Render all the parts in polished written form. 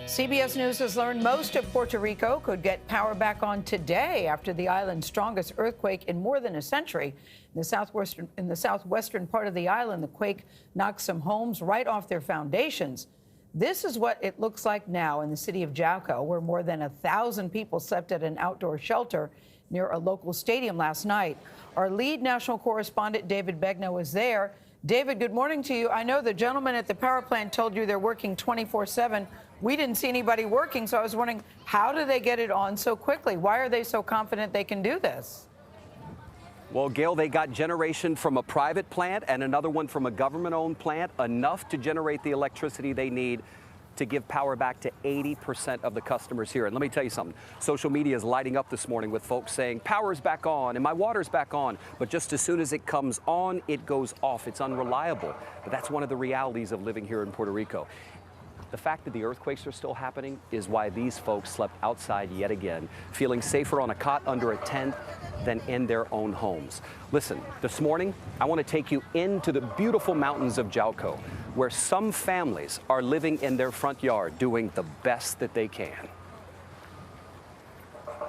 CBS News has learned most of Puerto Rico could get power back on today after the island's strongest earthquake in more than a century. In the southwestern part of the island, the quake knocked some homes right off their foundations. This is what it looks like now in the city of Jauco, where more than 1,000 people slept at an outdoor shelter near a local stadium last night. Our lead national correspondent, David Begnaud, was there. David, good morning to you. I know the gentleman at the power plant told you they're working 24/7. We didn't see anybody working, so I was wondering, how do they get it on so quickly? Why are they so confident they can do this? Well, Gail, they got generation from a private plant and another one from a government-owned plant, enough to generate the electricity they need to give power back to 80% of the customers here. And let me tell you something, social media is lighting up this morning with folks saying, power's back on and my water's back on. But just as soon as it comes on, it goes off. It's unreliable. But that's one of the realities of living here in Puerto Rico. The fact that the earthquakes are still happening is why these folks slept outside yet again, feeling safer on a cot under a tent than in their own homes. Listen, this morning, I want to take you into the beautiful mountains of Jauco, where some families are living in their front yard doing the best that they can.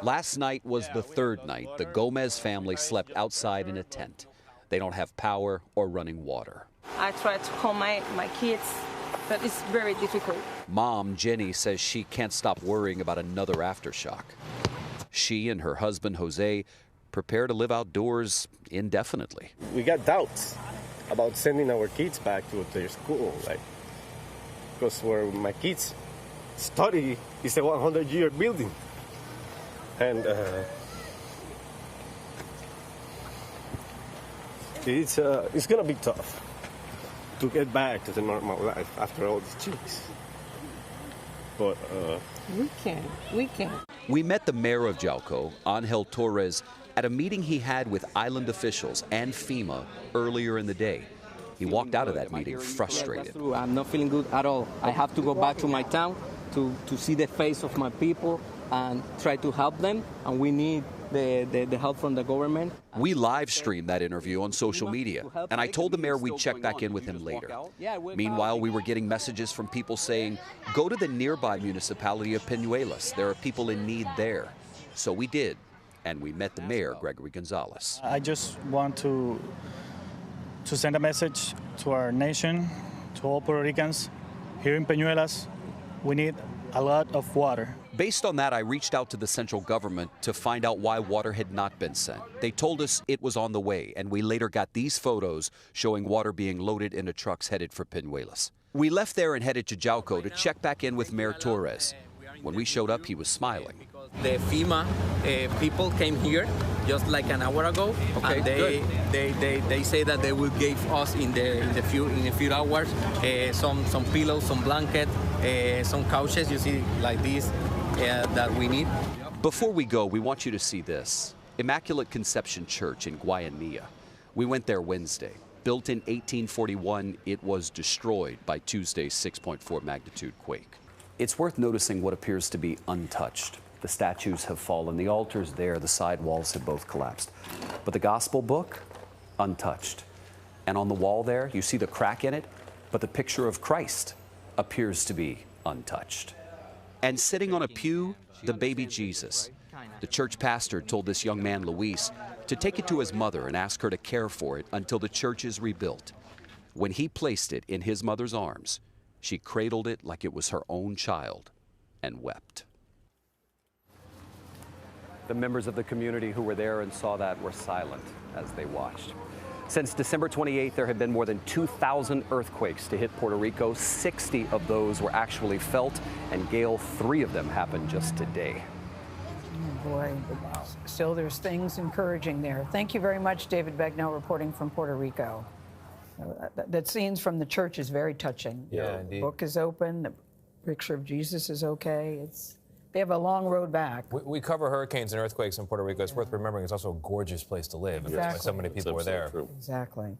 Last night was the third night the Gomez family slept outside in a tent. They don't have power or running water. I try to call my kids, but it's very difficult. Mom, Jenny, says she can't stop worrying about another aftershock. She and her husband, Jose, prepare to live outdoors indefinitely. We got doubts about sending our kids back to their school, because where my kids study is a 100-year building. And it's going to be tough to get back to the normal life after all these cheeks. But We can. We met the mayor of Jauco, Angel Torres, at a meeting he had with island officials and FEMA earlier in the day. He walked out of that meeting frustrated. I'm not feeling good at all. I have to go back to my town to see the face of my people and try to help them, and we need the help from the government. We live streamed that interview on social media, and I told the mayor we'd check back in with him later. Meanwhile, we were getting messages from people saying, go to the nearby municipality of Peñuelas. There are people in need there. So we did, and we met the mayor, Gregory Gonzalez. I just want to send a message to our nation, to all Puerto Ricans. Here in Peñuelas, we need a lot of water. Based on that, I reached out to the central government to find out why water had not been sent. They told us it was on the way, and we later got these photos showing water being loaded into trucks headed for Peñuelas. We left there and headed to Jauco to check back in with Mayor Torres. When we showed up, he was smiling. The FEMA people came here just like an hour ago, and they say that they will give us in a few hours some pillows, some blankets, some couches. You see, like this that we need. Before we go, we want you to see this: Immaculate Conception Church in Guayanilla. We went there Wednesday. Built in 1841, it was destroyed by Tuesday's 6.4 magnitude quake. It's worth noticing what appears to be untouched. The statues have fallen, the altar's there, the side walls have both collapsed. But the gospel book, untouched. And on the wall there, you see the crack in it, but the picture of Christ appears to be untouched. And sitting on a pew, the baby Jesus. The church pastor told this young man, Luis, to take it to his mother and ask her to care for it until the church is rebuilt. When he placed it in his mother's arms, she cradled it like it was her own child and wept. The members of the community who were there and saw that were silent as they watched. Since December 28th, there have been more than 2,000 earthquakes to hit Puerto Rico. 60 of those were actually felt, and Gail, 3 of them happened just today. Oh boy, still there's things encouraging there. Thank you very much, David Begnaud, reporting from Puerto Rico. That scenes from the church is very touching. Yeah, the indeed. book is open, the picture of Jesus is okay. They have a long road back. We cover hurricanes and earthquakes in Puerto Rico. It's worth remembering it's also a gorgeous place to live. And that's why so many people were there. Exactly.